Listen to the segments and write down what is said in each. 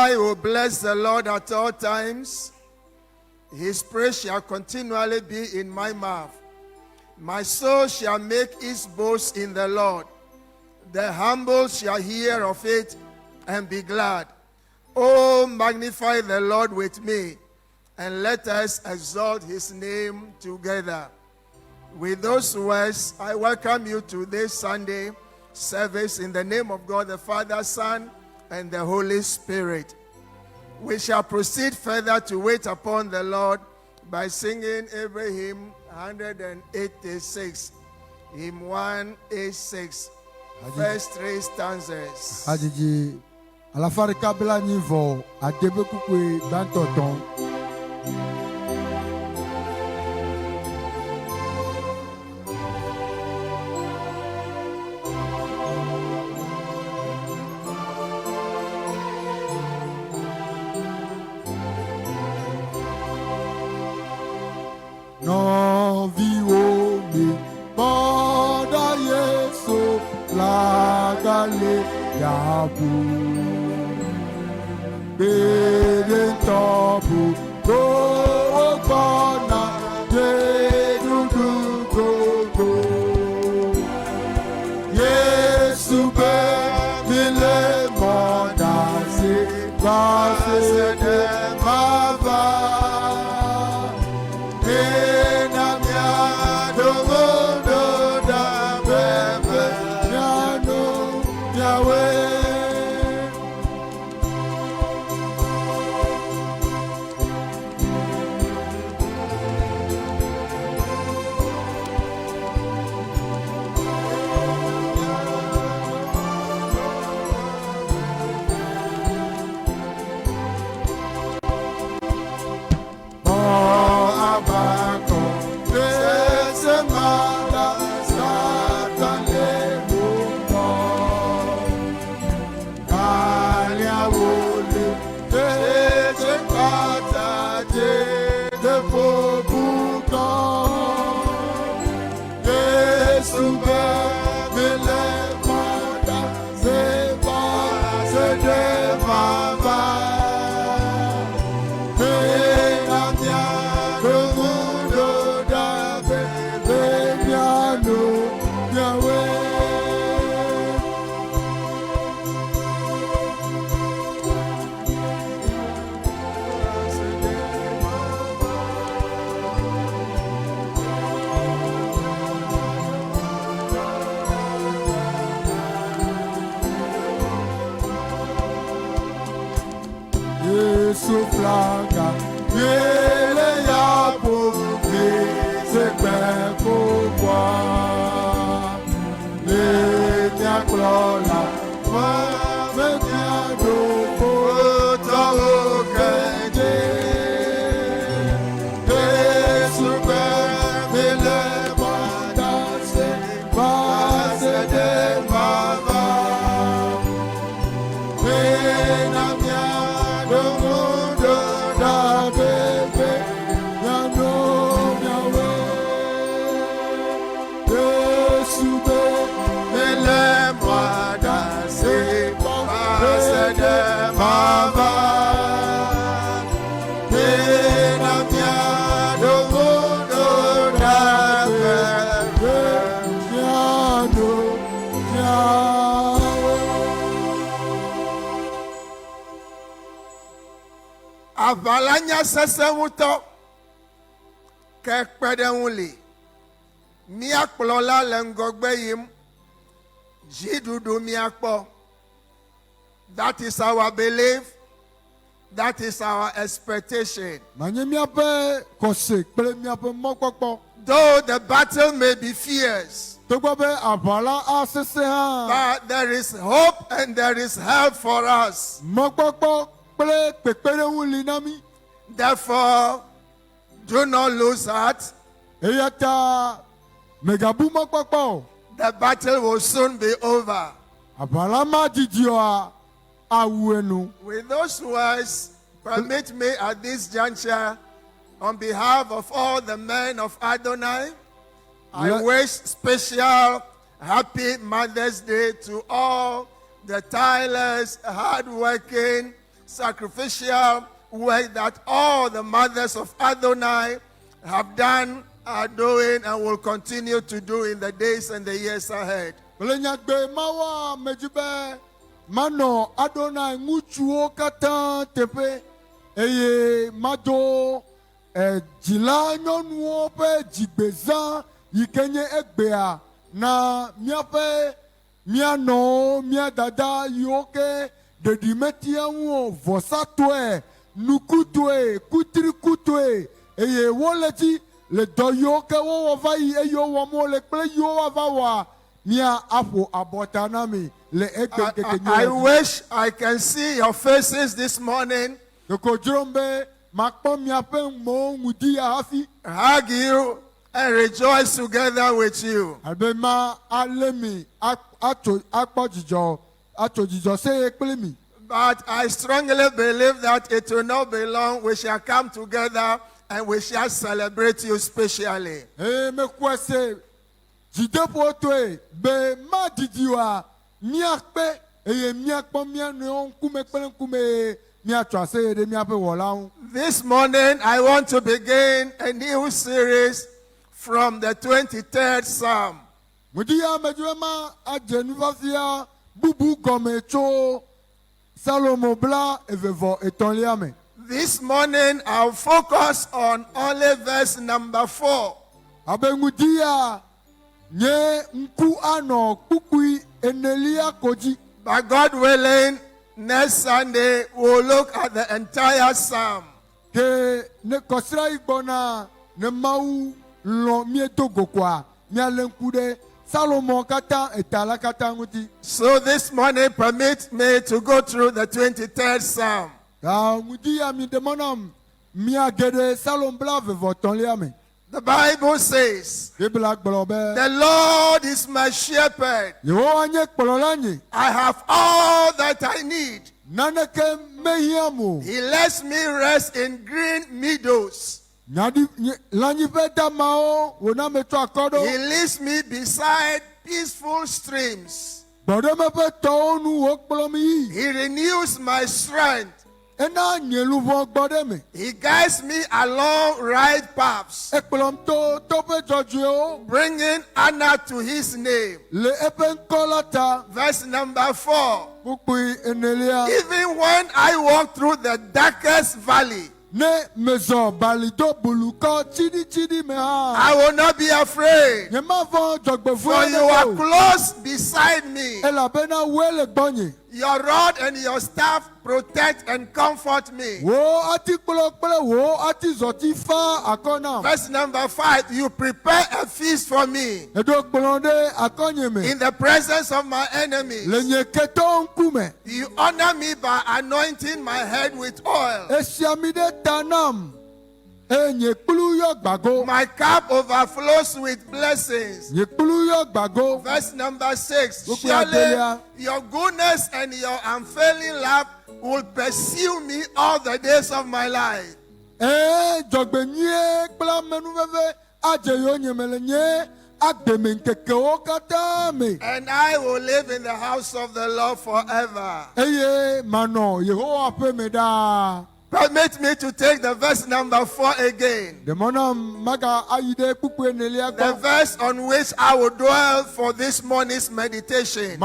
I will bless the Lord at all times. His praise shall continually be in my mouth. My soul shall make its boast in the Lord. The humble shall hear of it and be glad. Oh, magnify the Lord with me, and let us exalt his name together. With those words, I welcome you to this Sunday service in the name of God, the Father, Son, and the Holy Spirit. We shall proceed further to wait upon the Lord by singing every hymn 186, hymn 186, first three stanzas. Adiji alafari kabla nivo adebe kukwe dantoton. No vivo mi boda yeso la gale yabu bede tobu go bana de du go yesu be bile moda se ba se de baba. Flaga, ele ya pouve se perd pourquoi le diaclola va me diado pour ta quête et super le mandat c'est pas de baba et na avalanya sesemuto ke kpedenwuli miakplola le ngogbe yim jidudu miakpo. That is our belief. That is our expectation. Though the battle may be fierce, but there is hope and there is help for us. Therefore, do not lose heart. The battle will soon be over. With those words, permit me at this juncture, on behalf of all the men of Adonai, I wish special happy Mother's Day to all the tireless, hard-working sacrificial work that all the mothers of Adonai have done, are doing, and will continue to do in the days and the years ahead. Mano Adonai nguchuo kata tepe eye mado jila nyɔnuwo ƒe dzigbezã yi ke nye egbea na míaƒe míanɔwo mía dada yiwo ke ɖeɖimetia ŋu vɔsatoe nukutue kutrikutue eye wole dzi le dɔ yiwo ke wowɔ va yi eye wɔm wole kple yiwo wova wɔa mía aƒo abɔta na mi. I wish I can see your faces this morning. Hug you and rejoice together with you. But I strongly believe that it will not be long. We shall come together and we shall celebrate you specially. This morning, I want to begin a new series from the 23rd Psalm. This morning, I'll focus on only verse number 4. But God willing, next Sunday we'll look at the entire psalm. So this morning, permit me to go through the 23rd Psalm. The Bible says, the Lord is my shepherd. I have all that I need. He lets me rest in green meadows. He leads me beside peaceful streams. He renews my strength. He guides me along right paths, bringing honor to his name. Verse number 4. Even when I walk through the darkest valley, I will not be afraid, for you are close beside me. Your rod and your staff protect and comfort me. Verse number 5. You prepare a feast for me in the presence of my enemies. You honor me by anointing my head with oil. My cup overflows with blessings. Verse number 6. Surely your goodness and your unfailing love will pursue me all the days of my life. And I will live in the house of the Lord forever. Permit me to take the verse number 4 again. The verse on which I will dwell for this morning's meditation.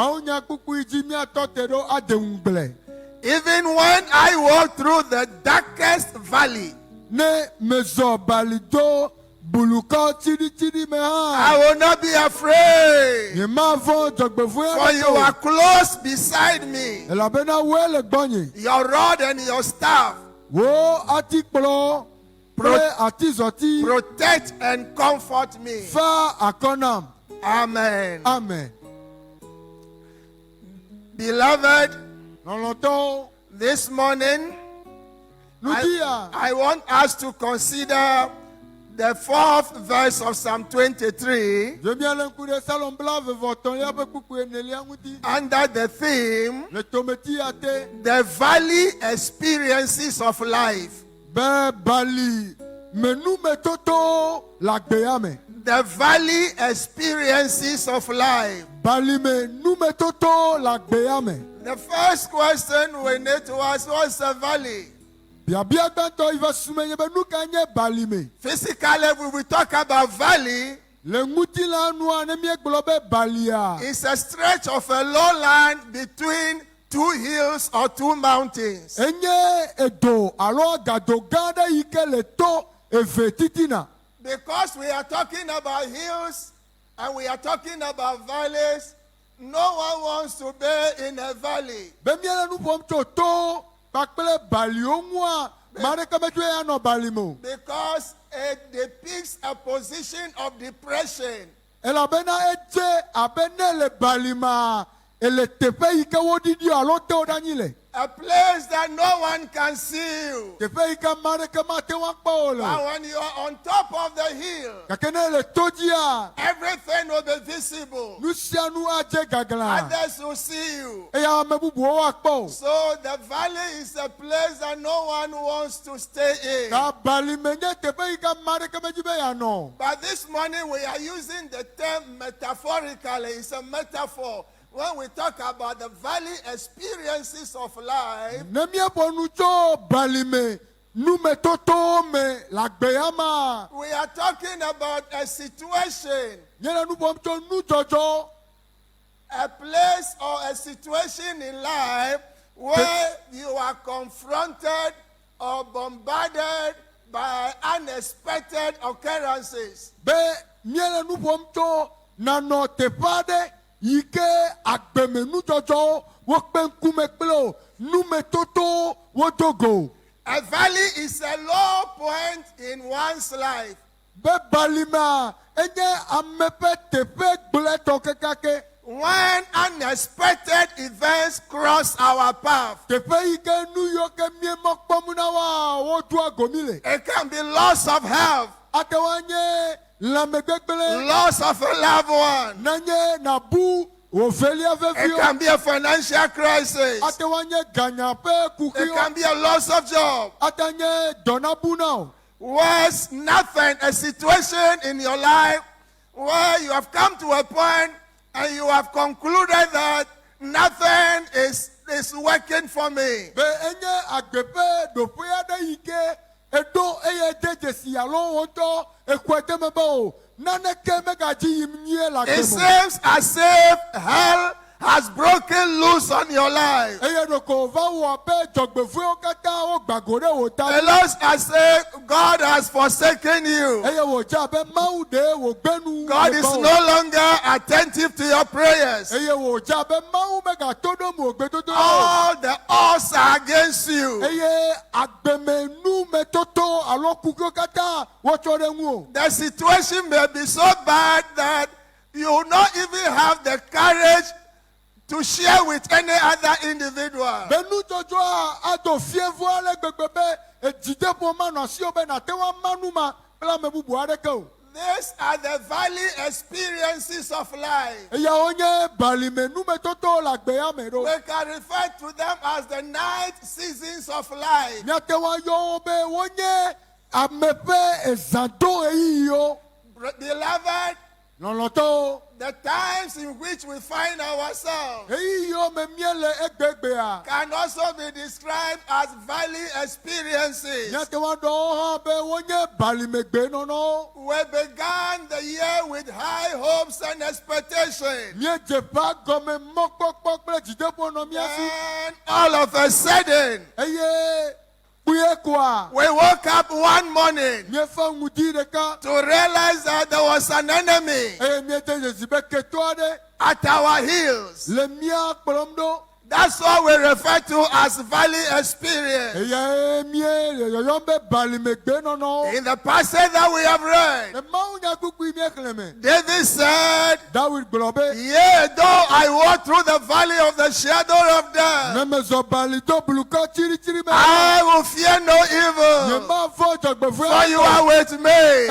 Even when I walk through the darkest valley, I will not be afraid, for you are close beside me. Your rod and your staff protect and comfort me. Amen. Amen. Beloved, this morning I want us to consider the 4th verse of Psalm 23 under the theme, the valley experiences of life. The valley experiences of life. The first question we need to ask, what's a valley? Physically, we will talk about valley. It's a stretch of a lowland between two hills or two mountains. Because we are talking about hills and we are talking about valleys, no one wants to be in a valley. Because it depicts a position of depression. A place that no one can see you. But when you are on top of the hill, everything will be visible. Others will see you. So the valley is a place that no one wants to stay in. But this morning we are using the term metaphorically. It's a metaphor. When we talk about the valley experiences of life, we are talking about a situation, a place or a situation in life where you are confronted or bombarded by unexpected occurrences. A valley is a low point in one's life. When unexpected events cross our path, it can be loss of health, loss of a loved one. It can be a financial crisis. It can be a loss of job. Worse, nothing, a situation in your life where you have come to a point and you have concluded that nothing is working for me. It seems as if hell has broken loose on your life. It looks as if God has forsaken you. God is no longer attentive to your prayers. All the odds are against you. The situation may be so bad that you will not even have the courage to share with any other individual. These are the valley experiences of life. We can refer to them as the night seasons of life. Beloved, the times in which we find ourselves can also be described as valley experiences. We began the year with high hopes and expectations. And all of a sudden, we woke up one morning to realize that there was an enemy at our heels. That's what we refer to as valley experience. In the passage that we have read, David said, yea, though I walk through the valley of the shadow of death, I will fear no evil, for you are with me.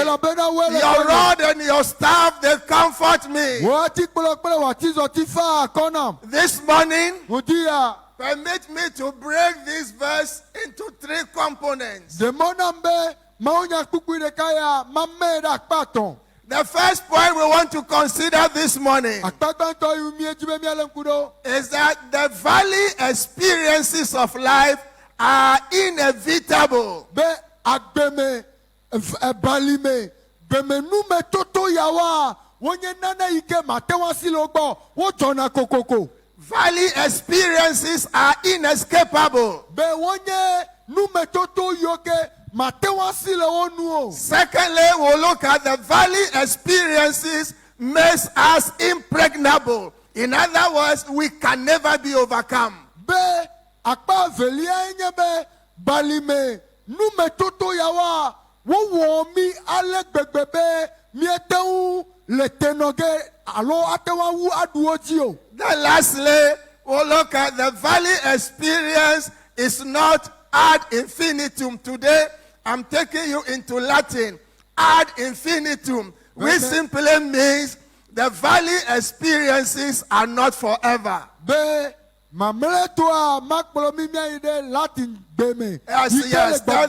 Your rod and your staff, they comfort me. This morning, permit me to break this verse into three components. The The first point we want to consider this morning akpagbãtɔ yi mi edzi be míalé ŋku ɖo. is that the valley experiences of life are inevitable. Be agbeme balime gbemenume toto yawoa wonye nane yi ke mate wa si le wogbɔ wodzɔna kokoko. Valley experiences are inescapable. Be wonye nume toto yiwo ke mate wa si le wo nu o. Secondly, we'll look at the valley experiences makes us impregnable. In other words, we can never be overcome. Be akpa velia nye be balime nume toto yawoa wowɔ mi ale gbegbe be mietewu le tenɔge alo atewa wu aɖuwo dzi o. Then lastly, we'll look at the valley experience is not ad infinitum. Today, I'm taking you into Latin. Ad infinitum, which simply means the valley experiences are not forever. Be mamle toa makpolo mi mia ide Latin gbeme. Yes, tell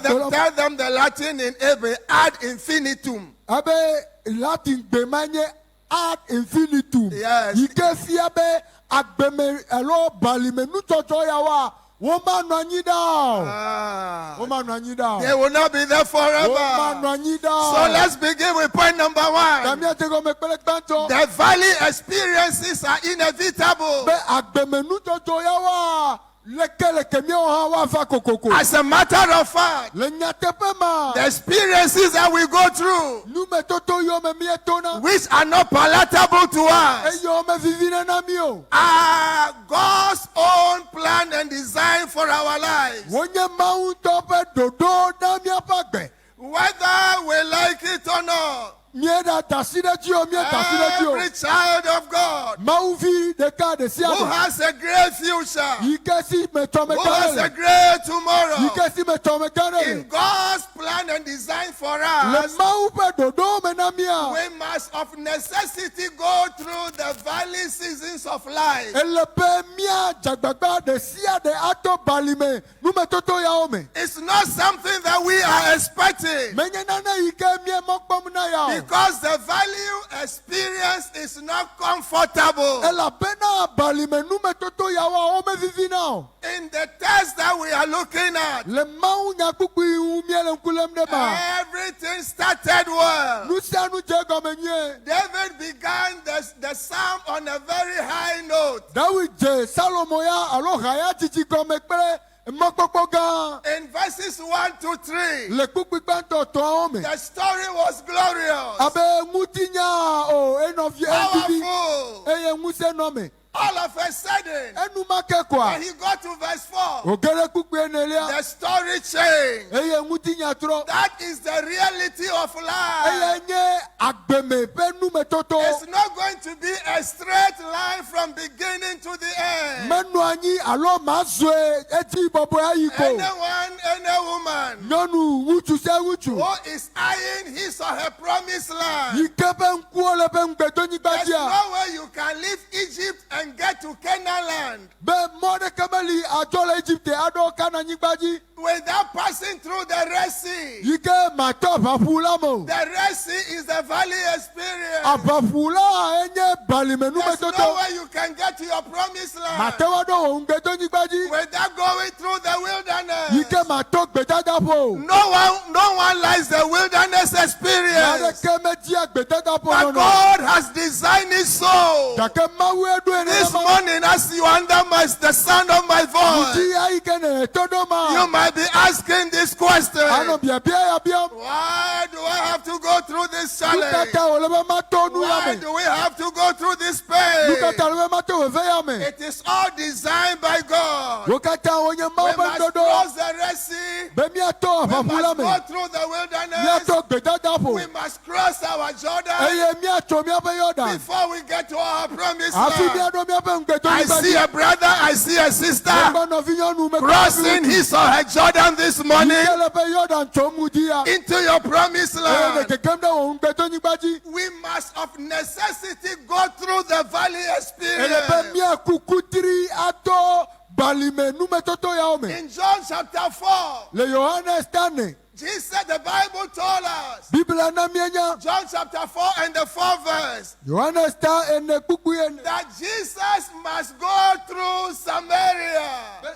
them the Latin in Hebrew, ad infinitum. Abe Latin gbemanye ad infinitum. Yes. Yike fia be agbeme elo balime nutsɔtsɔ yawoa woma nɔ anyi da o. Woma nɔ anyi da o. They will not be there forever. Woma nɔ anyi da o. So let's begin with point number one. Kamia tego me kpele gbãtɔ. The valley experiences are inevitable. Be agbeme nutsɔtsɔ yawoa lekeleke miawo hã woava kokoko. As a matter of fact, Le nyateƒe ma. the experiences that we go through, Numetoto yiwo me mietona. which are not palatable to us, Eyiwo me vivina na mi o. are God's own plan and design for our lives. Wonye Mawu ŋutɔ ƒe ɖoɖo na míaƒe agbe. Whether we like it or not, Míeɖa dasi ɖe dzi o, míeɖa dasi ɖe dzi every o. child of God Mawuvi ɖeka ɖe sia who ɖe. has a great future, Yi ke si me tsɔ me who gã has ɖe a le. great Yi tomorrow, ke si me tsɔ me gã ɖe in le. God's plan and design for Le us, Mawu ƒe ɖoɖo me na mía. we must of necessity go through the valley seasons of life. Ele be mía dzagbagba ɖe sia ɖe ato balime numetoto yawo me. It's not something that we are expecting, Menye nane yi ke mía mɔ kpɔm na ya o. because the value experience is not comfortable. Elabena balime numetoto yawoa wo me vivina o. In the text that we are looking at, Le Mawu nyakpukpu yi ŋu míele ŋku lém ɖe ma. everything started well. Nu sia nu dze gɔme nyuie. David began the psalm on a very high note. David dze Salomo ya alo ha ya dzidzi gɔme kple mɔkpɔkpɔ gã. In verses 1 to 3, Le kpukpui gbãtɔ tɔwo me. the story was glorious, Abe ŋutinya o enɔvi evivi powerful. eye ŋusẽ nɔ me. All of a sudden, Enumake when koa. he got to verse 4, Oge ɖe kpukpui enelia the story changed. eye ŋutinya trɔ. That is the reality of life. Eye nye agbeme ƒe numetoto. It's not going to be a straight line from beginning to the end. Menɔ anyi alo mazɔe eti bɔbɔe ayi ko. Anyone, any woman Nyɔnu ŋutsu se ŋutsu. who is eyeing his or her promised land, Yi ke ƒe ŋkuwo le ƒe ŋgbedonyigba there's dzia. no way you can leave Egypt and get to Canaan land Be mɔ ɖeke meli adzɔ le Egipte aɖo Kananyigba dzi. without passing through the Red Sea. Yi ke matɔ aʋaƒu la me o. The Red Sea is the valley experience. Aʋaƒu la enye balime There's no numetoto. way you can get to your promised Mate land wa ɖo wò ŋgbedonyigba dzi. without going through the Yi wilderness. ke matɔ gbedadaƒo o. No one likes the wilderness experience. Aɖeke media gbedadaƒo But nɔnɔ. God has designed it so. Gake Mawue ɖoe This nenema. morning, as you are under the sound of my voice, Ŋuti ayi ke ne to ɖo you ma. might be asking this question: Anɔ biabia ya biam. why do I have to go through this Nu challenge? kata wòle be mato nu ya Why me. do we have to go through this Nu pain? kata le be mato veve ya me. It is all designed by God. Wo katã wonye We Mawu ƒe must ɖoɖo. cross the Red Sea. Be míatɔ We aʋaƒu la must me. go through the wilderness. Míatɔ gbedadaƒo. We must cross our Jordan Eye míatso míaƒe Yɔdan. before we get to our promised Hafi land. míaɖo míaƒe I ŋgbedonyigba see dzi. a brother, I see a sister Megbe nɔvi nyɔnu megbe crossing his or her Jordan this morning Yi ke le be Yɔdan tsom ŋu dzi ya. into your promised Eye le land. kekem ɖe wò ŋgbedonyigba dzi. We must of necessity go through the valley Ele be experience. míaku kutri ato balime numetoto yawo me. In John chapter 4, Le Yohanes tane. Jesus, the Bible told us, Biblia na mienya. John chapter 4 and the 4th verse, Yohana sta ene kukuyen. that Jesus must go through Samaria.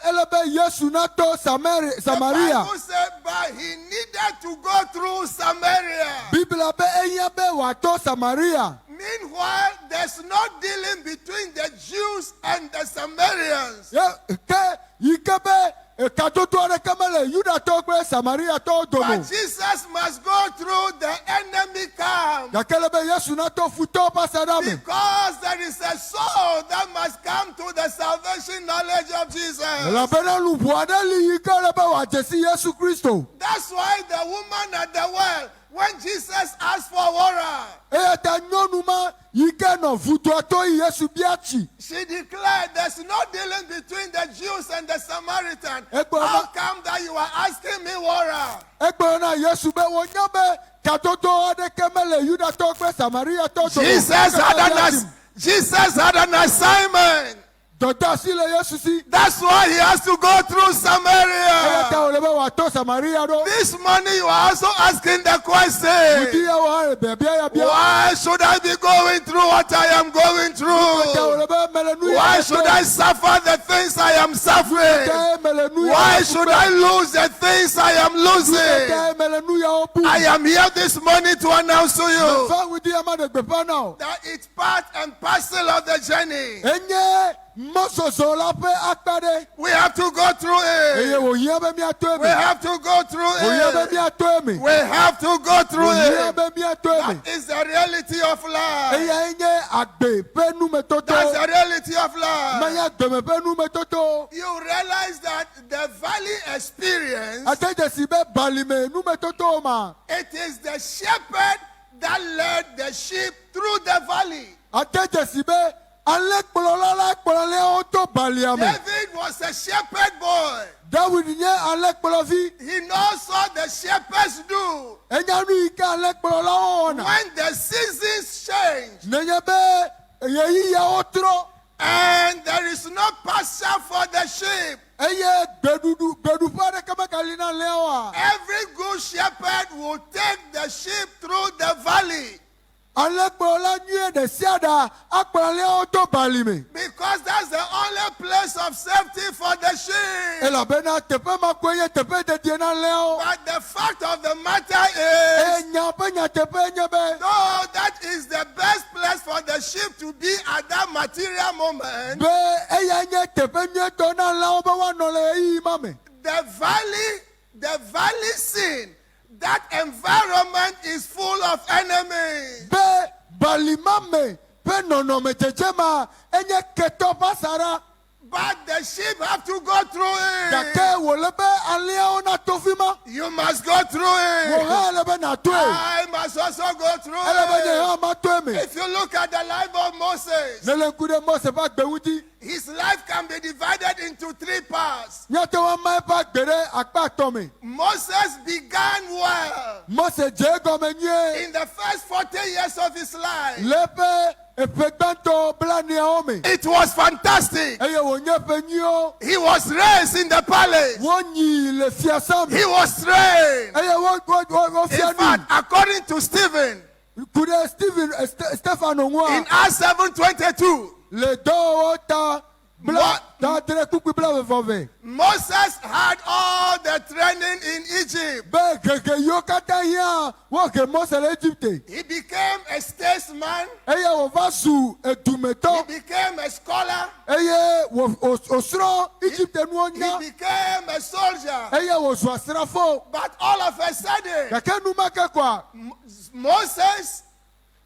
Elebe Yesu na to Samaria. The Bible said, but he needed to go through Samaria. Biblia be enya be wa to Samaria. Meanwhile, there's no dealing between the Jews and the Samaritans. Ya ke yikebe katoto are kamele Yuda to be Samaria to But domo. Jesus must go through the enemy camp. Ya kelebe Yesu na to futo pasadame. Because there is a soul that must come to the salvation knowledge of Jesus. La bena lupu adeli yikelebe wa Jesi Yesu Kristo. That's why the woman at the well, when Jesus asked for water, E ta nyonuma yike no futo to Yesu biachi. she declared there's no dealing between the Jews and the Samaritan. Ekpo How na- come that you are asking me water? Egbe na Yesu be wonyabe katoto ade kemele Yuda to be Samaria to domo. Jesus had an assignment. Dota sile Yesu si. That's why he has to go through Samaria. Ta olebe wa to Samaria do. This morning you are also asking the question, Dia wa bebia ya bia. why should I be going through what I am going Ta through? olebe melenu ya. Why should I suffer the things I am suffering? Ta melenu ya. Why should I lose the things I am losing? Ta melenu ya opu. I am here this morning to announce to you Fa we dia ma de gbepa now. that it's part and parcel of the journey. Enye mososo la pe akpade. We have to go through Eye it. wo yen be mi ato We emi. have to go through Wo yen be mi it. ato emi. We have to go through Wo yen it. be mi ato emi. That is the reality of life. Eye enye agbe pe nu me That's toto. the reality of life. Maya gbeme pe nu me toto. You realize that the valley experience, Ateje si be balime nu me toto ma. it is the shepherd that led the sheep through the valley. Ateje si be ale kpolola la kpolole o to baliame. David was a shepherd boy. David nye ale kpolovi. He knows what the shepherds do. Enya nu ike ale kpolola o ona. When the seasons change Nenye be yeyi ya otro. and there is no pasture for the sheep, Eye gbedu pa de kama kalina lewa. every good shepherd will take the sheep through the valley Ale kpolola nye de siada akpolole o to balime. because that's the only place of safety for the sheep. Ela bena tepe ma kwenye tepe de diena leo. But the fact of the matter is, Enya pe nya tepe nye be. though that is the best place for the sheep to be at that material moment, Be eya nye tepe nye to na lao be wa no le yi mame. the valley scene, that environment is full of enemies. Be balimame pe nono me chechema enye keto pasara. But the sheep have to go through it. Dake wole be alia ona tofima. You must go through Wo it. ha ele be na to e. I must also go through Ele be nye it. ha ma to me. If you look at the life of Moses, Nele kude Mose ba gbe wuti. his life can be divided into 3 parts. Nyate wa ma ba gbere akpa to me. Moses began well. Mose je go me nye. In the first 40 years of his life, Lepe efegbanto blani aome. it was fantastic. Eye wo nye pe nyo. He was raised in the palace. Wo nyi le fiasam. He was trained. Eye wo In fianu. fact, according to Stephen, Kude Stefano in ngwa. Acts 7:22, Le do ta bla What? ta dre kuku bla vove. Moses had all the training in Egypt. Be keke yo kata ya wo ke Mose le Egypte. He became a statesman. Eye wo va su He edumeto. became a scholar. Eye wo osro Egypte nu He onya. became a soldier. Eye wo su asrafo. But all of a sudden, Keke nu make kwa. Moses,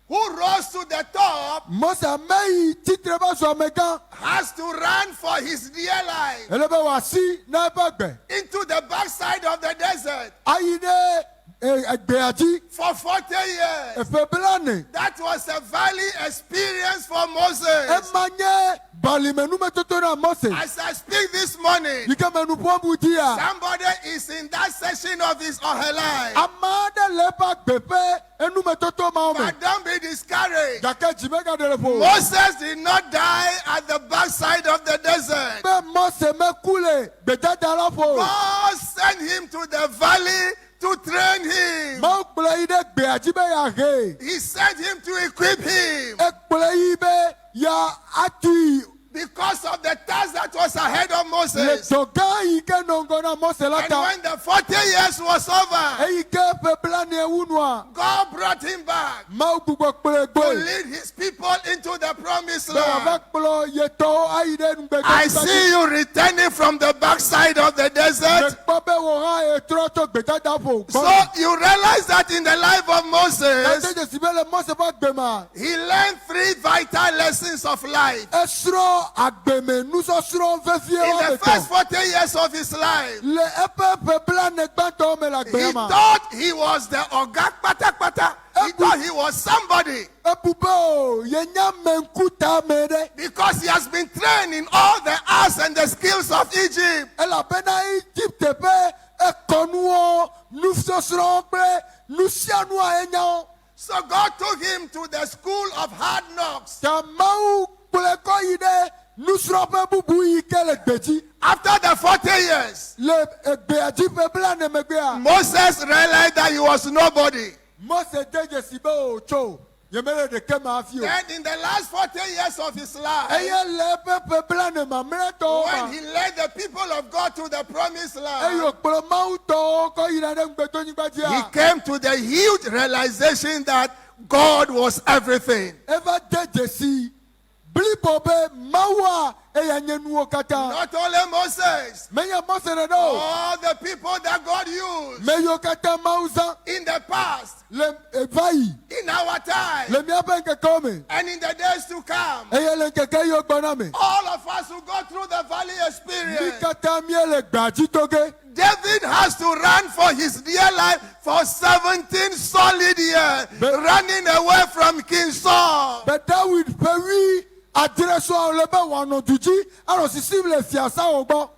who rose to the top, Mose mei titre ba so ameka. has to run for his dear life Ele be wasi na ba gbe. into the backside of the desert Ayi ne egbeaji. for 40 years. Efe blane. That was a valley experience for Moses. Emanye balimenu metoto na Mose. As I speak this morning, Yike menu pombu dia. somebody is in that section of his or her life. Amade lepa gbepe enu metoto maome. But don't be discouraged. Dake jimega delepo. Moses did not die at the backside of the desert. Be Mose me kule beta dalapo. God sent him to the valley to train him. Mau kplɔe yi ɖe gbea dzi be yeahe. He sent him to equip him. Ekplɔe yi be ya atui. Because of the task that was ahead of Le Moses. dɔ gã yi ke nɔ ŋgɔ na Mose la And ta. when the 40 years was over, Eyi ke ƒe blaene wunua. God brought him back Mau gbugbɔ kplɔe to gbe. lead his people into the promised Be wòava land. kplɔ yetɔwo ayi ɖe nugbegbe I dzi. see you returning from the backside of the desert. Mekpɔ be wò hã etrɔ tso gbedada ƒo. So you realize that in the life of Moses, Ete dzesi be le Mose ƒe agbe ma. he learned 3 vital lessons of life. Esrɔ̃ agbeme nusɔsrɔ̃ vevie In wɔme the first tɔ̃. 40 years of his life, Le eƒe ƒe blaene gbãtɔwo me le he agbea ma. thought he was the Oga Kpata. He thought he was somebody Ebu be o yenya menkuta me ɖe. because he has been trained in all the arts and the skills of Egypt. Elabena Egypte ƒe ekɔnuwo, nusɔsrɔ̃wo kple nusianua enya wo. So God took him to the school of hard knocks. Ta Mawu kplɔe kɔ yi ɖe nusrɔ̃ƒe bubu yi ke le gbedzi. After the 40 years, Le egbea dzi ƒe blaene megbea. Moses realized that he was nobody. Mose de dzesi be o tso yemele ɖeke me hafi o. Then in the last 40 years of his life, Eye le eƒe ƒe blaene mamlɛtɔwo when ma. he led the people of God to the promised Eye land, wòkplɔ Mawu tɔwo kɔ yina ɖe ŋugbetonyigba he dzia. came to the huge realization that God was everything. Eva de dzesi blibo be Mawua eya nye nuwo katã. Not only Moses, Menye Mose ɖe o. all the people that God used Me yiwo katã Mawu zã in the past, le eva yi in our time, le míaƒe ŋkekewo me. and in the days to come, Eye le ŋkeke yiwo gbɔna me. all of us who go through the valley Mi experience. katã míele gbea dzi to ge. David has to run for his dear life for 17 solid years, running away from King Saul. Be David ƒe wi adre sɔa le be wòanɔ du dzi anɔ sisim le fiasa wo gbɔ.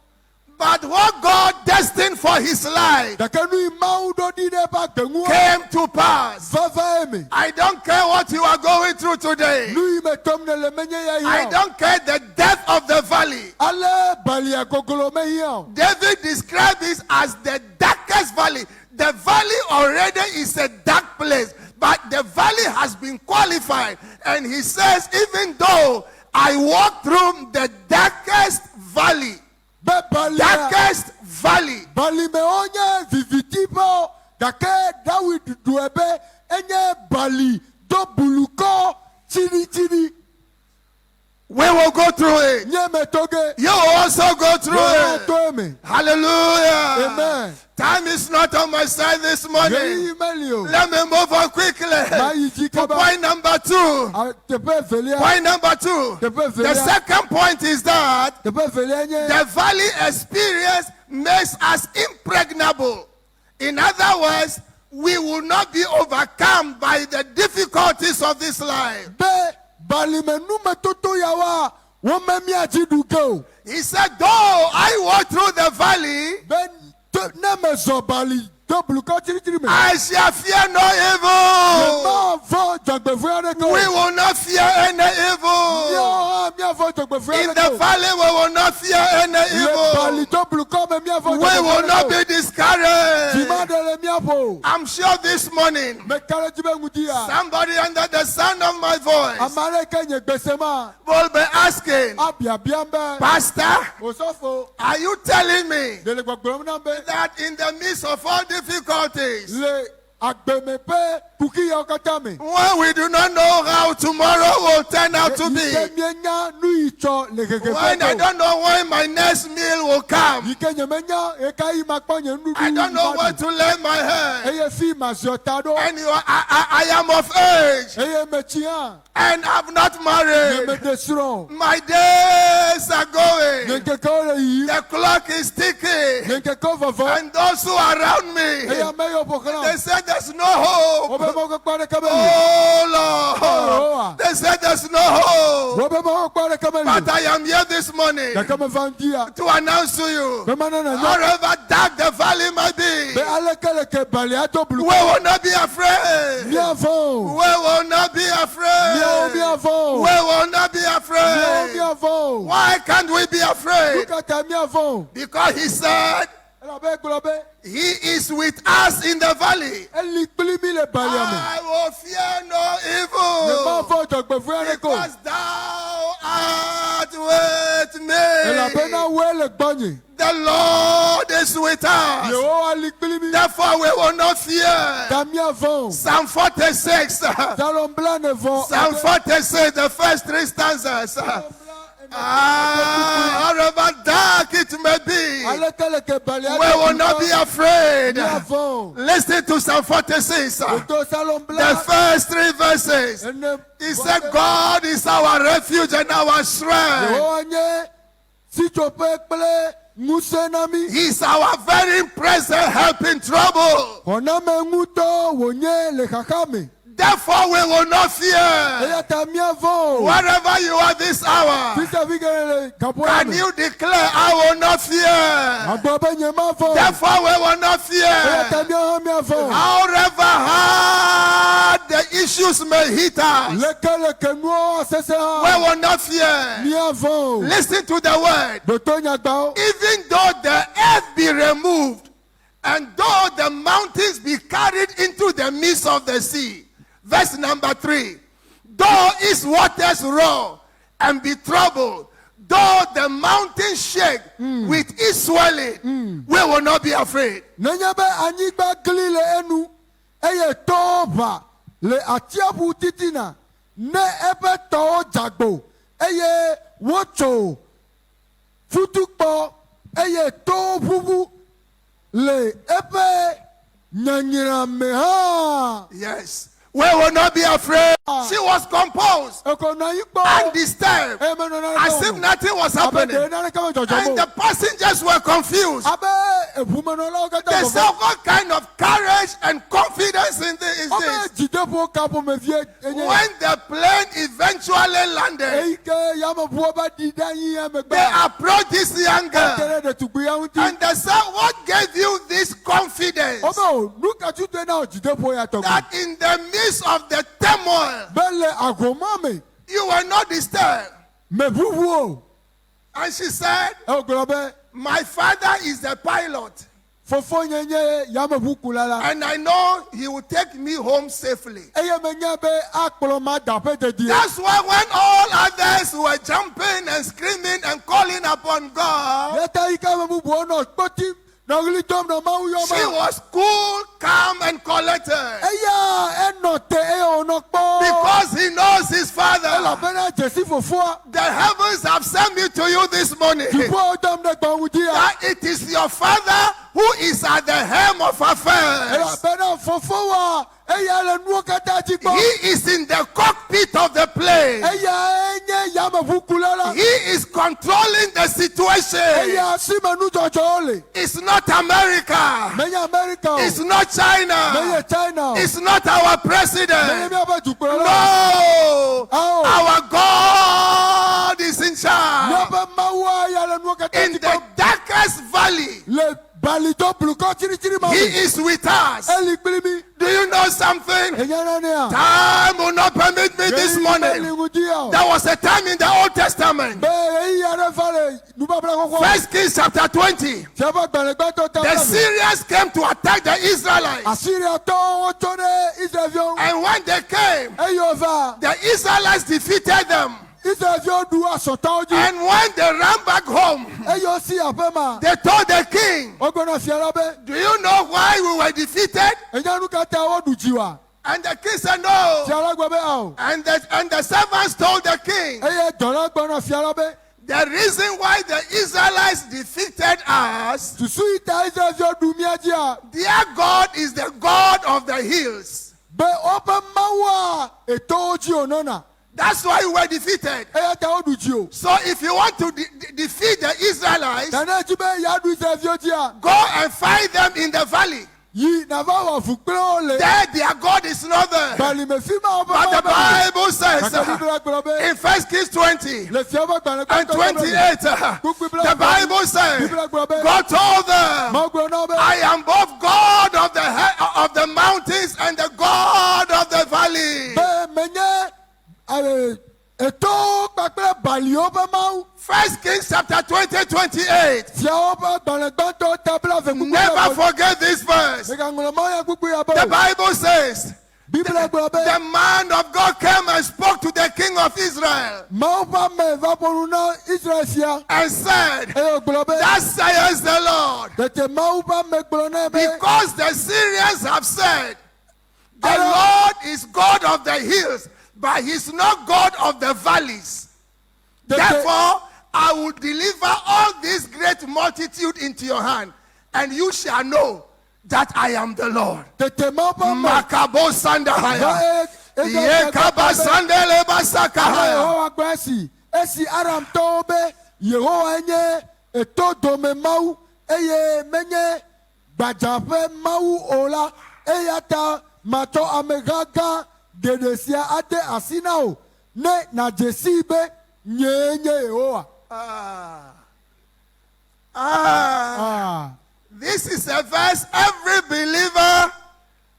But what God destined for his life Gake nu yi Mawu ɖo ɖi ɖe eƒe agbe ŋu came to pass. vava ye me. I don't care what you are going through today. Nu yi me tɔm ne le menye ya yi I o. don't care the depth of the valley. Ale balia gogolo me yi o. David described this as the darkest valley. The valley already is a dark place, but the valley has been qualified. And he says, even though I walk through the darkest valley, Be balia darkest valley, bali me onye viviti ƒe o. Gake David du ebe enye bali do bulukɔ tsiritsiri. we will go through it. Nye me to ge. You will also go through Yóò it. to eme. Hallelujah. Amen. Time is not on my side this Yeyi morning. yi meli o. Let me move on quickly. Ma yi dzi To kaba. point number 2. A- Teƒe evelia. Point number 2. Teƒe The evelia. second point is that Teƒe evelia nye. the valley experience makes us impregnable. In other words, we will not be overcome by the difficulties of this life. Be balime numetoto yawoa wome míadzi ɖu ge o. He said, though I walk through the valley, Be ne mezɔ bali do bulukɔ tsiritsiri me. I shall fear no evil. Míavɔ dzɔgbevɔ̃e aɖeke o. We will not fear any evil. Míawo hã míavɔ dzɔgbevɔ̃e In aɖeke the o. valley, we will not fear any Le bali evil. do bulukɔ me míavɔ We will dzɔgbevɔ̃e not aɖeke be o. discouraged. Dzima ɖe le míaƒo o. I'm sure this morning, Meka ɖe dzi be ŋutia. somebody under the sound of my voice Ame aɖe ke nye gbese ma. will be asking, Abiabiam be. Pastor, Osɔfo. are you telling me Ɖe le gbɔgblɔm nam be. that in the midst of all difficulties, Le agbeme ƒe kuki yawo katã me. when we do not know how tomorrow will turn out to Yi be, ke mienya nu yi tsɔ le when heheƒe I o. don't know when my next meal will come, Yi ke nyemenya eka yi makpɔ nye nuɖuɖu. I don't know va where ɖu. to lay my head, Eye fi maziɔ ta ɖo. and I am of age Eye metsi hã. and have not married. Nyemede srɔ̃. My days are Nye going. ŋkekewo le yiyim. The clock is ticking. Nye ŋkekewo vɔvɔ. And those who are around Eye me, ame yiwo ƒo they xlãm. said there's no hope. Wobe mɔkpɔkpɔ aɖeke meli. Oh Oh. Lord. They said there's no hope. Wobe mɔkpɔkpɔ aɖeke But meli. I am here this morning Gake meva ŋdia. to announce to you, Be mana nanya. however dark the valley might be, Be aleke le ke balia do we blu. will not be afraid. We Míavɔ o. will not be Míawo afraid. míavɔ We o. will not be Míawo afraid. míavɔ o. Why can't we be afraid? Nukata míavɔ o. Because he said, He is with us in the valley. I will fear no evil, because thou art with me. The Lord is with us. Therefore we will not fear. Psalm 46. Psalm 46, the first three stanzas. However dark it may be, we will not be afraid. Listen to Psalm 46, the first three verses. He said, God is our refuge and our strength. He's our very present help in trouble. Therefore we will not fear. Wherever you are this hour, can you declare, I will not fear? Therefore we will not fear. However hard the issues may hit us, we will not fear. Listen to the word. Even though the earth be removed, and though the mountains be carried into the midst of the sea. Verse number 3. Though its waters roar and be troubled, though the mountains shake with its swelling, we will not be afraid. Yes. We will not be afraid. She was composed and disturbed as if nothing was happening. And the passengers were confused. They said, what kind of courage and confidence in this is this? When the plane eventually landed, they approached this young girl and they said, what gave you this confidence that in the midst of the turmoil you were not disturbed? And she said, my father is the pilot, and I know he will take me home safely. That's why when all others were jumping and screaming and calling upon God, she was cool, calm, and collected. Because he knows his father. The heavens have sent me to you this morning. That it is your father who is at the helm of affairs. He is in the cockpit of the plane. He is controlling the situation. It's not America. It's not China. It's not our president. No. Our God is in charge. In the darkest valley, he is with us. Do you know something? Time will not permit me this morning. There was a time in the Old Testament. 1 Kings chapter 20. The Syrians came to attack the Israelites. And when they came, the Israelites defeated them. And when they ran back home, they told the king, do you know why we were defeated? And the king said no. And the servants told the king, the reason why the Israelites defeated us, their God is the God of the hills. That's why we were defeated. So if you want to defeat the Israelites, go and find them in the valley. There their God is not there. But the Bible says in 1 Kings 20 and 28, the Bible says, God told them, I am both God of the mountains and the God of the valley. balio be mau. 1 Kings chapter 20:28. Tia oba dans le banto tabla ve kuku. Never forget this verse. Me ka ngolo mo ya kuku ya bo. The Bible says, Bible gbo be. the man of God came and spoke to the king of Israel Mau ba me va poruna Israel sia. and said, E gbo be. thus says the Lord, Tete mau ba me gbo na be. because the Syrians have said, the Lord is God of the hills, but he's not God of the valleys. Therefore, I will deliver all this great multitude into your hand, and you shall know that I am the Lord. Tete mau ba me. Makabo sandahaya. Yekaba sandele basakahaya. Yehowa gbesi esi Aram to be Yehowa enye eto dome mau eye menye gbajape mau ola eyata mato amegaga gedesia ate asinao ne na jesi be nye Yehowa. This is a verse every believer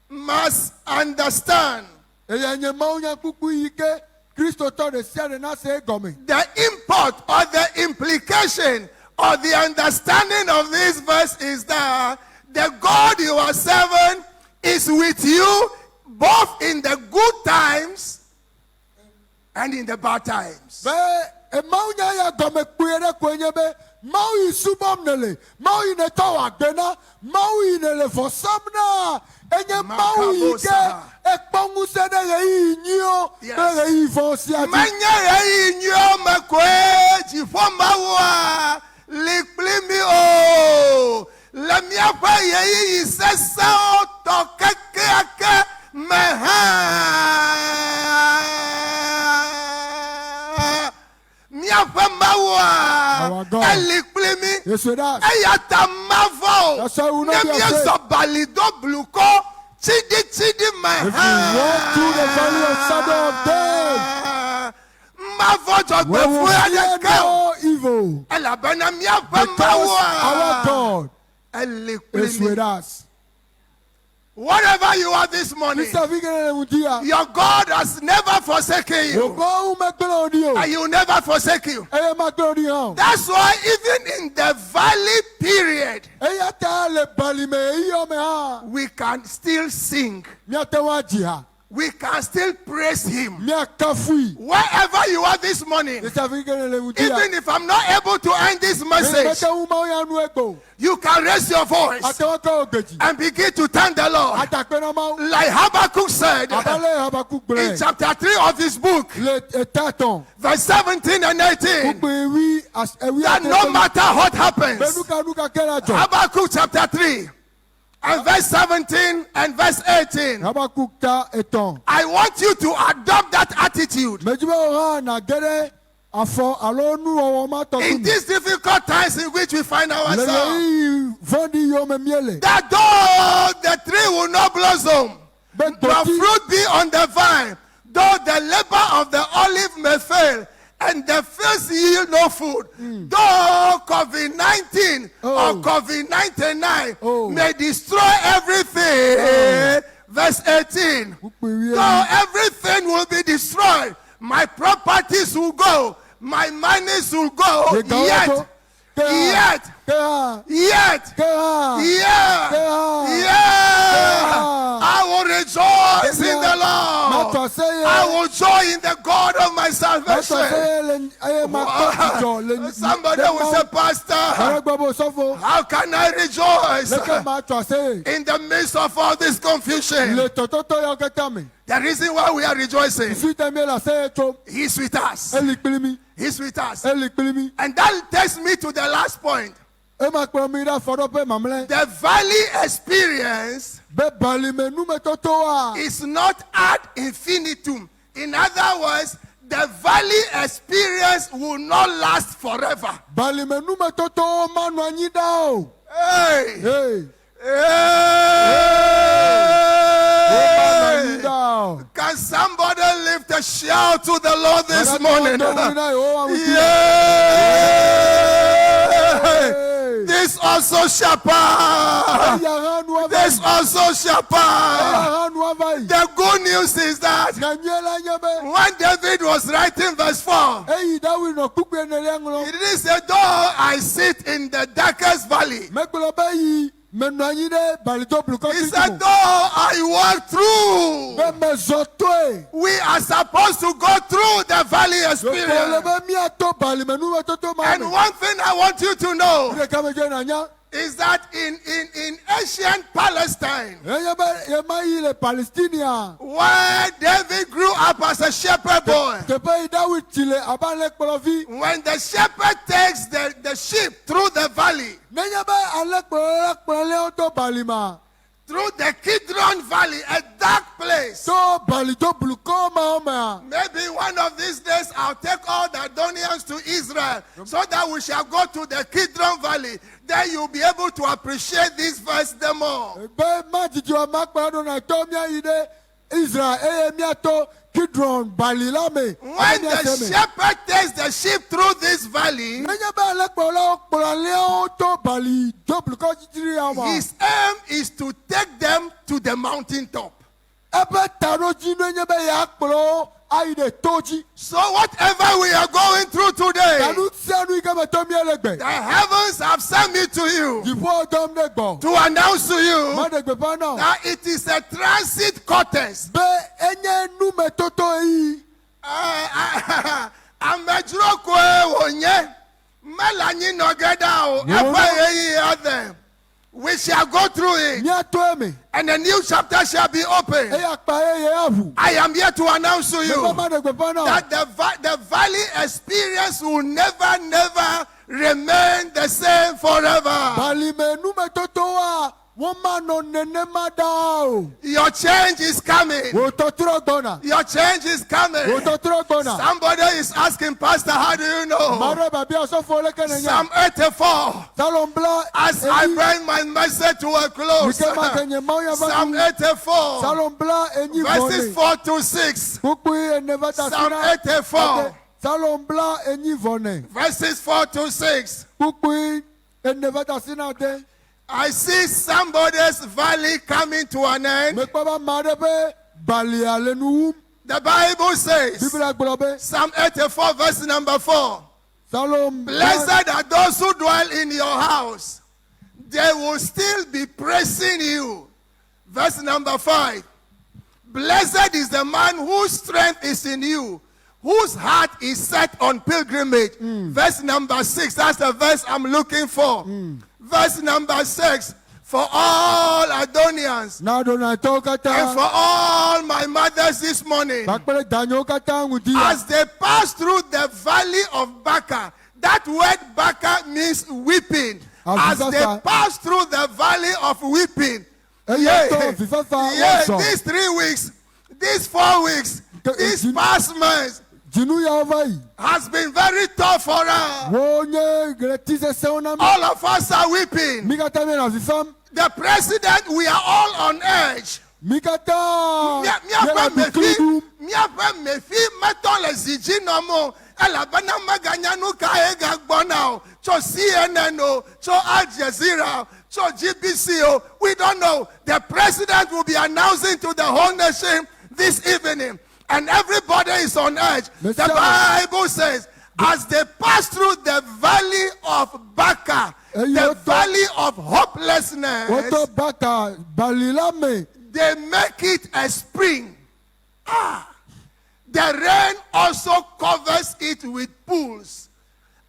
must understand. Eyenye mau nya kuku ike Kristo to de sia de na se gomi. The import or the implication or the understanding of this verse is that the God you are serving is with you both in the good times and in the bad times. Be e mau nya ya gomi kuere kwenye be mau isubom nele mau ine tawa gena mau ine for samna enye mau ike ekpongu se de yi nyo de yi for sia Manya yi nyo makwe jifombawa liplimi o lamia kwa yi sesa o tokeke ake meha Our God. Eliplimi Yes, with us. eyata mavo That's why we will not be nemye afraid. zobalido bluko chidi If meha you walk through the valley of shadow of death, mavo we will jogbefu fear ayeke no evil, elabena miafe because our mawa God is eliplimi. with us. Whatever you are this morning, Mr. Vigene Mudia, your God has never forsaken you, Ogo Maclodio, and He will never forsake you. Eye Maclodio, That's why even in the valley period, Eyata le balime Iomea, we can still sing. Miatewajia, We can still praise Him. Miakafui, Wherever you are this morning, Mr. Vigene Mudia, even if I'm not able to end this message, you can raise your voice and begin to thank the Lord. Like Habakkuk said in chapter 3 of his book, verse 17 and 18, that no matter what happens, Habakkuk chapter 3 and verse 17 and verse 18, I want you to adopt that attitude. In these difficult times in which we find ourselves, that though the tree will not blossom, the fruit be on the vine, though the labor of the olive may fail, and the fields yield no food, though COVID-19 or COVID-99 may destroy everything, verse 18, though everything will be destroyed, my properties will go, my monies will go, yet I will rejoice in the Lord. I will joy in the God of my salvation. Somebody will say, Pastor, how can I rejoice in the midst of all this confusion? The reason why we are rejoicing, He's with us. He's with us. And that takes me to the last point. The valley experience is not ad infinitum. In other words, the valley experience will not last forever. Hey. Can somebody lift a shout to the Lord this morning? Yeah. This also shall pass. Eyara nu This avai. also shall pass. Eyara nu avai. The good news is that Nyanyela nyebe. when David was writing verse 4, Eyi Dawi no kukwe nele nglo. he didn't say, though I sit in the darkest valley. Mekpelo bayi menanyi de balito bluko He said, though I walk through. Be mezotoe. We are supposed to go through the valley Kole experience. be miato bali menu wetoto ma. And one thing I want you to know Ure kameje nanya. is that in ancient Palestine, Eyebe yemayi le Palestinia. where David grew up as a shepherd boy, Kepe Dawi chile abale kpolovi. when the shepherd takes the sheep through the valley, Nenyebe ale kpolole oto balima. through the Kidron Valley, a dark place. To balito bluko ma oma. Maybe one of these days I'll take all the Adonians to Israel so that we shall go to the Kidron Valley. Then you'll be able to appreciate this verse the more. Be majiji wa makpado na to mia ide Israel eye miato Kidron balilame. When the shepherd takes the sheep through this valley, Nenyebe ale kpolole oto bali to bluko jiri ama. his aim is to take them to the mountaintop. Ebe taro ji nenyebe ya kpolo aide toji. So whatever we are going through today, Kanu tianu ikeme to mi elegbe. the heavens have sent me to you Jipo dom de gbo. to announce to you Madegbe pa now. that it is a transit cortez. Be enye nume toto yi. Amejuroko wonye melanyi nogeda o efe yeyi other. We shall go through it, Miato eme. and a new chapter shall be opened. Eya kpa eye avu. I am here to announce to Beba you madegbe pa now. that the valley experience will never remain the same forever. Balime nume toto wa. Woma no nene madao. Your change is coming. Wo toturo gbona. Your change is coming. Wo toturo gbona. Somebody is asking, Pastor, how do you know? Mare babi asofo leke nenya. Psalm 84. Salon bla. As I bring my message to a close, Mike makenye mauya Psalm babu. 84, Salon bla enyi verses vone. 4 to 6. Kukui enevata Psalm sina. 84, Salon bla enyi vone. verses 4 to 6. Kukui enevata sina de. I see somebody's valley coming to an end. Mekpaba marebe bali alenu. The Bible says, Biblia gbolobe. Psalm 84, verse number 4. Salon bla. Blessed are those who dwell in your house. They will still be praising you. Verse number 5. Blessed is the man whose strength is in you, whose heart is set on pilgrimage. Verse number 6. That's the verse I'm looking for. Verse number 6. For all Adonians Na dona to and kata. for all my mothers this morning, Bakpele danyo kata ngudi. as they pass through the valley of Baca, that word Baca means weeping. As they pass through the valley of weeping, these 3 weeks, these 4 weeks, these past months Jinu ya ovai. has been very tough for us. Wonye gretise seona mi. All of us are weeping. Mikata mi na vifam. The president, we are all on edge. Mikata. Miape mefi meton le ziji nomo. Elabana maganyanu ka ega gbona. Cho CNN o, cho Al Jazeera, cho GBC o. We don't know. The president will be announcing to the whole nation this evening. And everybody is on edge. The Bible says, as they pass through the valley of Baca, the valley of hopelessness, Oto baka balilame. they make it a spring. The rain also covers it with pools.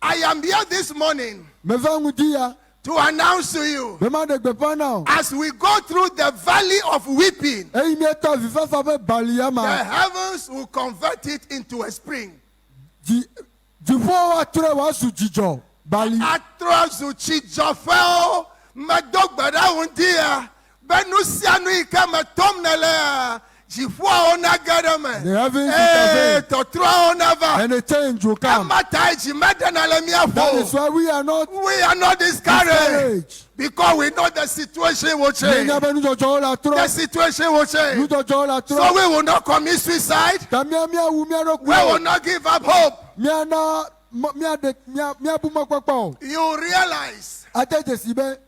I am here this morning Meva ngudia. to announce to you, Bema de gbepa now. as we go through the valley of weeping, Eyi mi eto vifafa be the baliyama. heavens will convert it into a spring. Jifo wa ture wa su jijo. Bali. Atrozu chijofeo medogbera undia benusianu ike metomnele jifua ona gereme. The heavens intervene. Totra onava. And a change will come. Emataiji medenale That is miafo. why we are not We are not discouraged discouraged. because we know the situation will change. Nenya be nujojo la tro. The situation will change. Nujojo la tro. So we will not commit suicide. Tamia mia wu mia no We will kwe. not give up hope. Mia na you realize,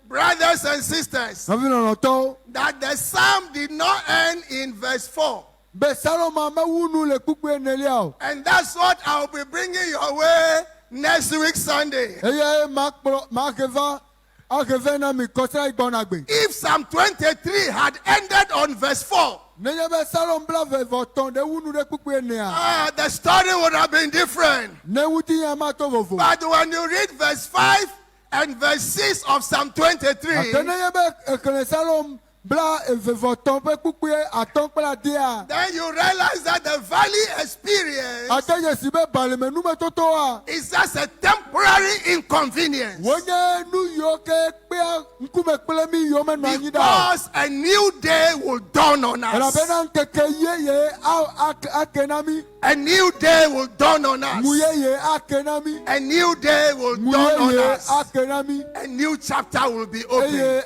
brothers and sisters, that the psalm did not end in verse 4. And that's what I'll be bringing your way next week Sunday. If Psalm 23 had ended on verse 4, the story would have been different. But when you read verse 5 and verse 6 of Psalm 23, then you realize that the valley experience is just a temporary inconvenience. Because a new day will dawn on us. A new day will dawn on us. A new day will dawn on us. A new chapter will be opened.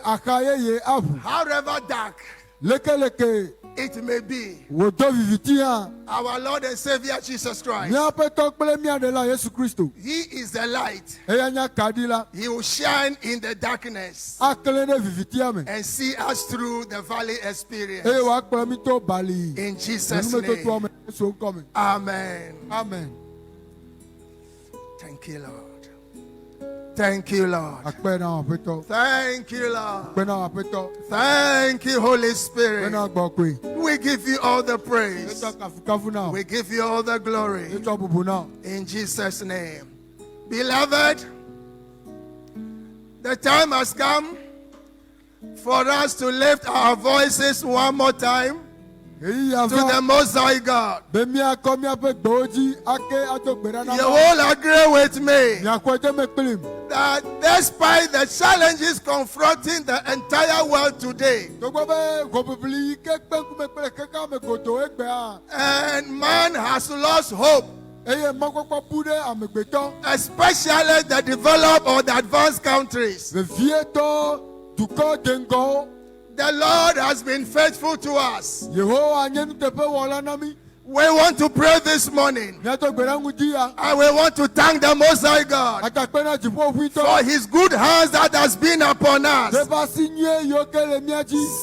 However dark it may be, our Lord and Savior Jesus Christ, He is the light. He will shine in the darkness and see us through the valley experience. In Jesus' name. Amen. Amen. Thank you, Lord. Thank you, Lord. Thank you, Lord. Thank you, Holy Spirit. We give you all the praise. We give you all the glory. In Jesus' name. Beloved, the time has come for us to lift our voices one more time to the Most High God. You all agree with me that despite the challenges confronting the entire world today, and man has lost hope, especially the developed or the advanced countries, the Lord has been faithful to us. We want to pray this morning, and we want to thank the Most High God for His good hands that has been upon us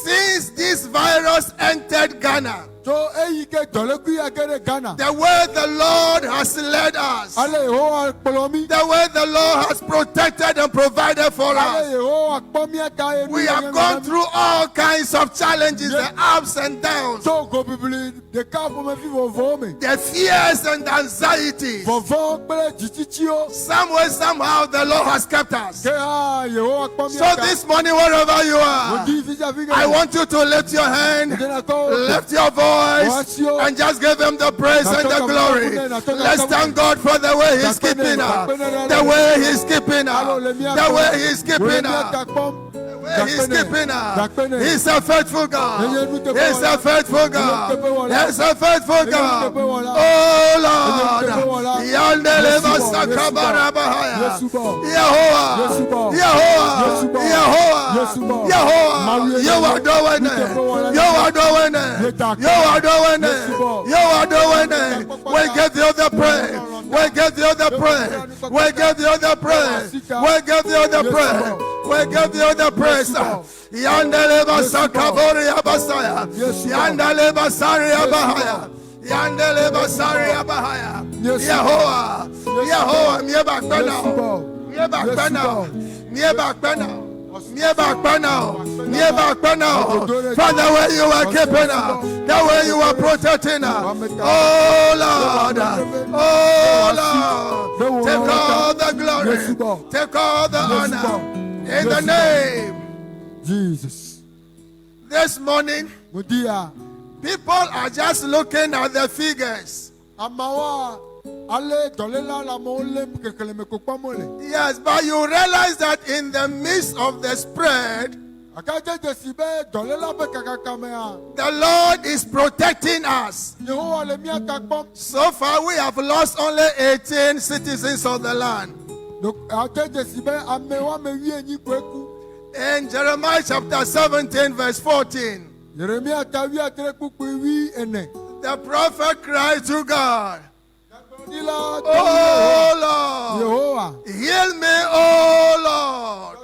since this virus entered Ghana. The way the Lord has led us, the way the Lord has protected and provided for us. We have gone through all kinds of challenges, the ups and downs, the fears and anxieties. Some way, somehow, the Lord has kept us. So this morning, wherever you are, I want you to lift your hand, lift your voice, and just give Him the praise and the glory. Let's thank God for the way He's keeping us, the way He's keeping us, the way He's keeping us. He's keeping us. He's a faithful God. He's a faithful God. He's a faithful God. Oh Lord. Yandeleva Sakabarabahaya. Yehovah. You are doing it. You are doing it. You are doing it. You are doing it. We give you the praise. We give you the praise. We give you the praise. We give you the praise. We give you the praise. Yandeleba Sakaboria Basaya. Yandeleba Saria Bahaya. Yandeleba Saria Bahaya. Yehovah. Yehovah. Mieba Bena. Mieba Bena. Mieba Bena. For the way you are keeping us, the way you are protecting us. Oh Lord, take all the glory, take all the honor, in the name Jesus. This morning, people are just looking at the figures. Yes, but you realize that in the midst of the spread, the Lord is protecting us. So far, we have lost only 18 citizens of the land. In Jeremiah chapter 17, verse 14, the prophet cried to God Oh Lord, heal me, oh Lord,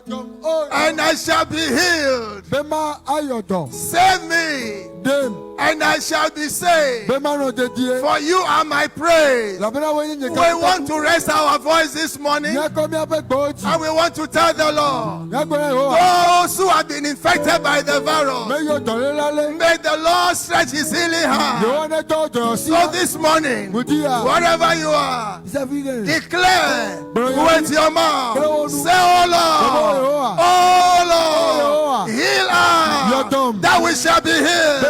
and I shall be healed. Save me, and I shall be saved. For you are my praise. We want to raise our voice this morning, and we want to tell the Lord, those who have been infected by the virus, may the Lord stretch his healing hand. So this morning, wherever you are, declare with your mouth, say, oh Lord, heal us, that we shall be healed.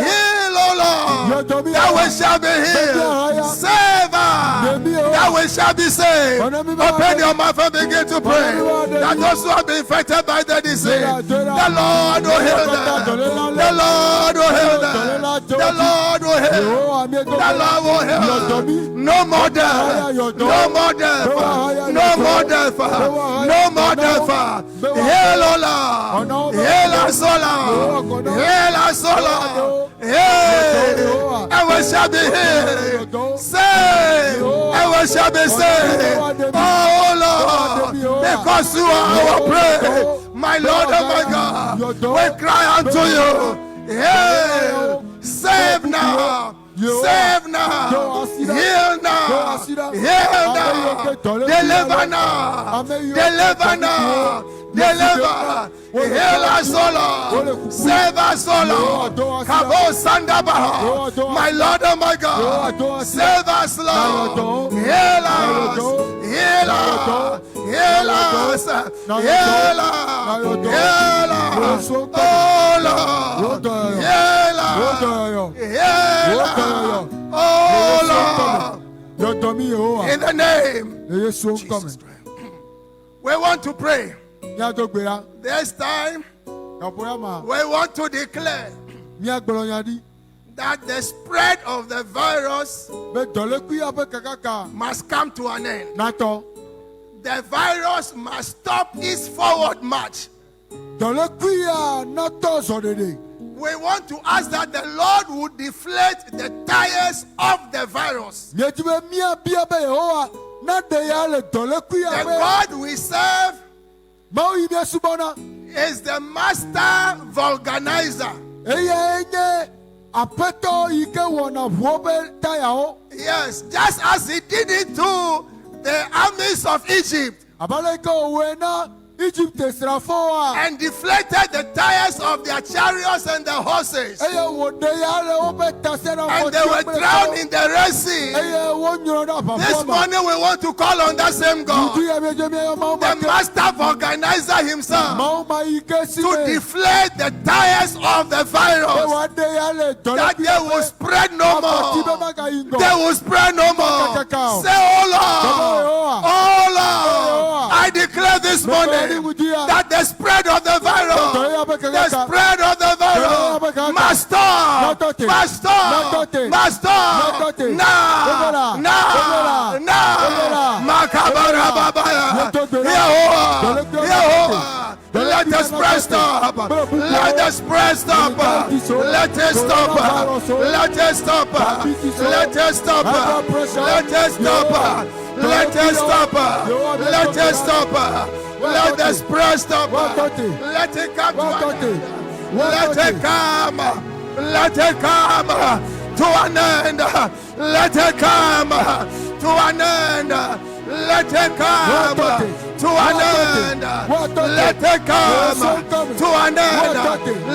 Heal, oh Lord, that we shall be healed. Save us, that we shall be saved. Open your mouth and begin to pray that those who have been infected by the disease, the Lord will heal them. The Lord will heal them. The Lord will heal. The Lord will heal. No more death. No more death. No more death. No more death. Heal, oh Lord. Heal us, oh Lord. Heal us, oh Lord. Heal, and we shall be healed. Save, and we shall be saved. Oh Lord, because you are our prayer, my Lord and my God, we cry unto you. Heal, save now. Save now, heal now, heal now, deliver now, deliver now, deliver, heal us, O Lord, save us, O Lord, Kabo Sandabaha, my Lord and my God, save us, Lord, heal us, heal us, heal us, heal us, heal us, oh Lord, heal us, heal us. Oh Lord, in the name of Jesus Christ, we want to pray. This time, we want to declare that the spread of the virus must come to an end. The virus must stop its forward march. We want to ask that the Lord would deflate the tires of the virus. The God we serve is the master vulcanizer. Yes, just as he did it to the armies of Egypt. And deflated the tires of their chariots and the horses. And they were drowned in the Red Sea. This morning we want to call on that same God, the master vulcanizer himself, to deflate the tires of the virus, that they will spread no more. They will spread no more. Say, oh Lord, I declare this morning that the spread of the virus, must stop, must stop, must stop. Now, Makabara Babaya, Yehovah, let the spread stop, let the spread stop, let it stop, let it stop, let it stop, let it stop, let it stop, let it stop. Let the spread stop. Let it come to an end. Let it come. Let it come to an end. Let it come to an end. Let it come to an end. Let it come to an end.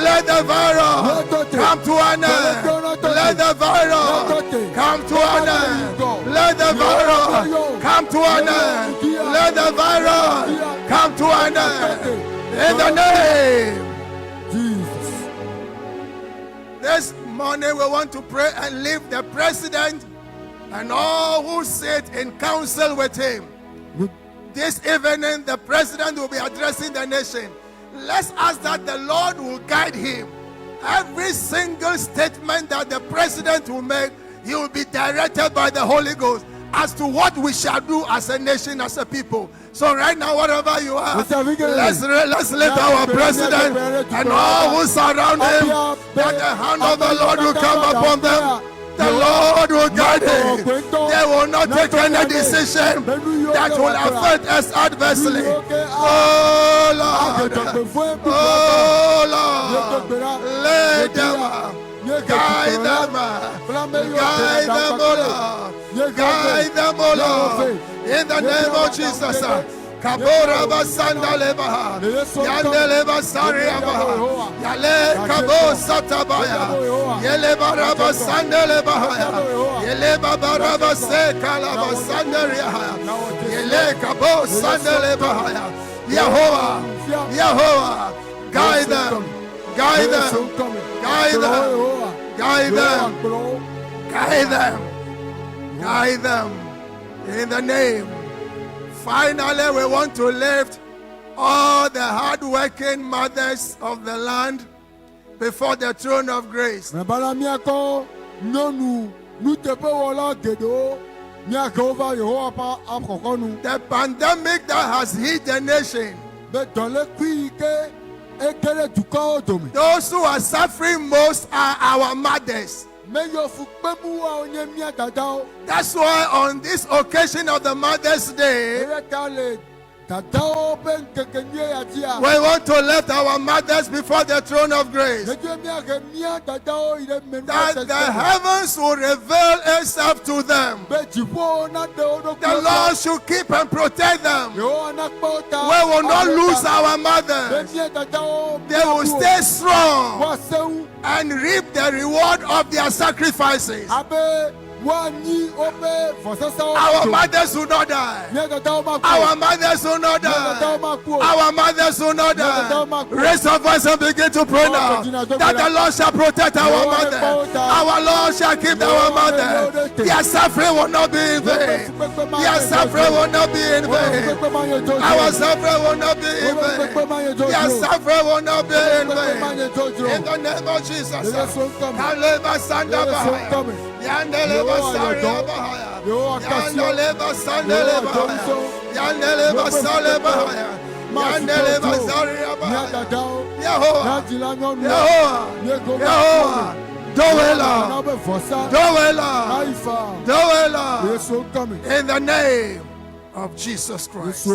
Let the virus come to an end. Let the virus come to an end. Let the virus come to an end. Let the virus come to an end. In the name Jesus. This morning we want to pray and leave the president and all who sit in council with him. This evening the president will be addressing the nation. Let's ask that the Lord will guide him. Every single statement that the president will make, he will be directed by the Holy Ghost as to what we shall do as a nation, as a people. So right now, whatever you are, let's lift our president and all who surround him, that the hand of the Lord will come upon them. The Lord will guide him. They will not take any decision that will affect us adversely. Oh Lord. Oh Lord. Lead them. Guide them. Guide them, oh Lord. Guide them, oh Lord. In the name of Jesus. Kabora basanda lebaha, yande leba sariabaha, yale kabo satabaya, yele baraba sanda lebaha, yele baraba se kalaba sanda riaha, yele kabo sanda lebaha. Yehovah, Yehovah, guide them, guide them, guide them, guide them, guide them, guide them, in the name. Finally, we want to lift all the hard-working mothers of the land before the throne of grace. The pandemic that has hit the nation, those who are suffering most are our mothers. That's why on this occasion of the Mother's Day, we want to lift our mothers before the throne of grace. That the heavens will reveal itself to them. The Lord should keep and protect them. We will not lose our mothers. They will stay strong and reap the reward of their sacrifices. Our mothers will not die. Our mothers will not die. Our mothers will not die. Raise your voice and begin to pray now. That the Lord shall protect our mothers. Our Lord shall keep our mothers. Their suffering will not be in vain. Their suffering will not be in vain. Our suffering will not be in vain. Their suffering will not be in vain. In the name of Jesus. Yandeleba Saria Bahaya, Yandeleba Sandeleba, Yandeleba Saleba, Yandeleba Saria Bahaya, Yehovah, Yehovah, Doela, in the name of Jesus Christ.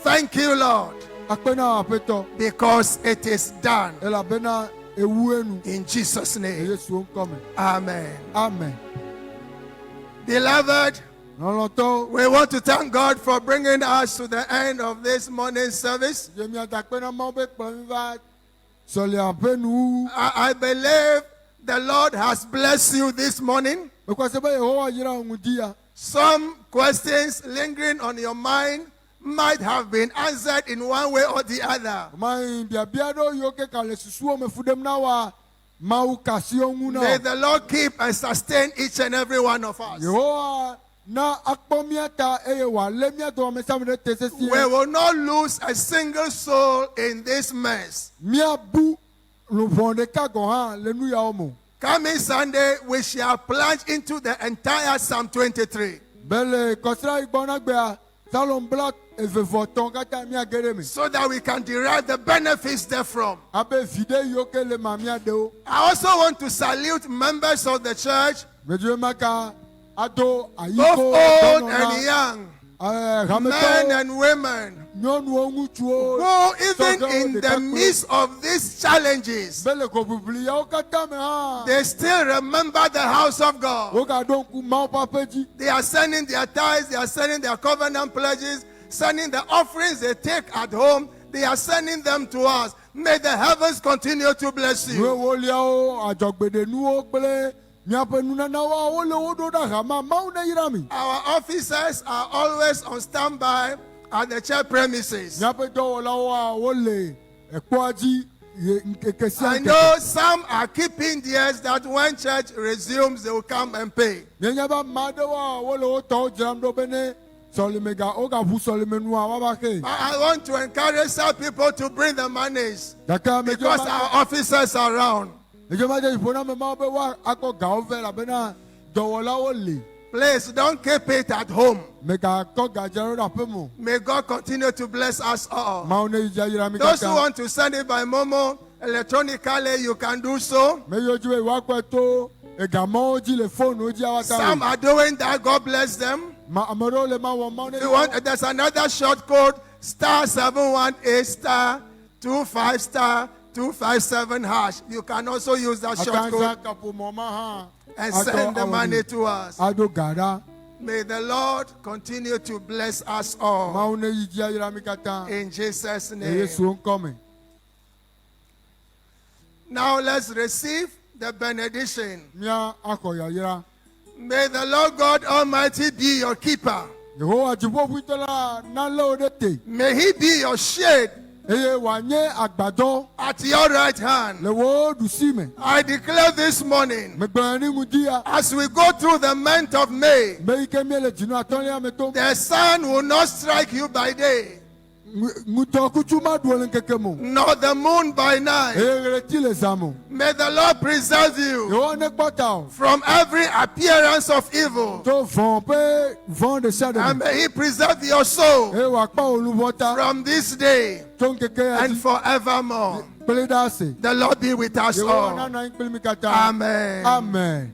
Thank you, Lord, because it is done. In Jesus' name. Amen. Amen. Beloved, we want to thank God for bringing us to the end of this morning service. I believe the Lord has blessed you this morning. Some questions lingering on your mind might have been answered in one way or the other. May the Lord keep and sustain each and every one of us. We will not lose a single soul in this mess. Coming Sunday, we shall plunge into the entire Psalm 23. So that we can derive the benefits therefrom. I also want to salute members of the church, both old and young, men and women, who even in the midst of these challenges, they still remember the house of God. They are sending their tithes, they are sending their covenant pledges, sending the offerings they take at home. They are sending them to us. May the heavens continue to bless you. Our officers are always on standby at the church premises. I know some are keeping theirs that when church resumes, they will come and pay. I want to encourage some people to bring the monies because our officers are around. Please don't keep it at home. May God continue to bless us all. Those who want to send it by Momo electronically, you can do so. également dit le phone au dia Some wata. are doing that. God bless them. Amaro le ma wo ma ne. If you want, there's another short code, *718 star 25 star 257 hash. You can also use that short code and send the money to us. Ado gara. May the Lord continue to bless us all. Ma one yi dia yira mi kata. In Jesus' E name. Yesu nkome. Now let's receive the benediction. Mia akoya yira. May the Lord God Almighty be your keeper. Yehowa jibo buitola na lo de te. May He be your shade Eye wa nye agbado at your right hand. le wo du si me. I declare this morning, Me gba ni mu dia. as we go through the month of May, Me ike mi le jinu atonya me to. the sun will not strike you by day, Nguto kuchuma duole nkeke mo. nor the moon by night. Eye reti le zamo. May the Lord preserve you Yehowa ne kpata o. from every appearance of evil, To von pe von de sa de. and may He preserve your soul E wa pa olubota. from this day To nkeke ya and di. forevermore. Pele da se. The Lord be with us Yehowa na all. na ikpele mi kata. Amen. Amen.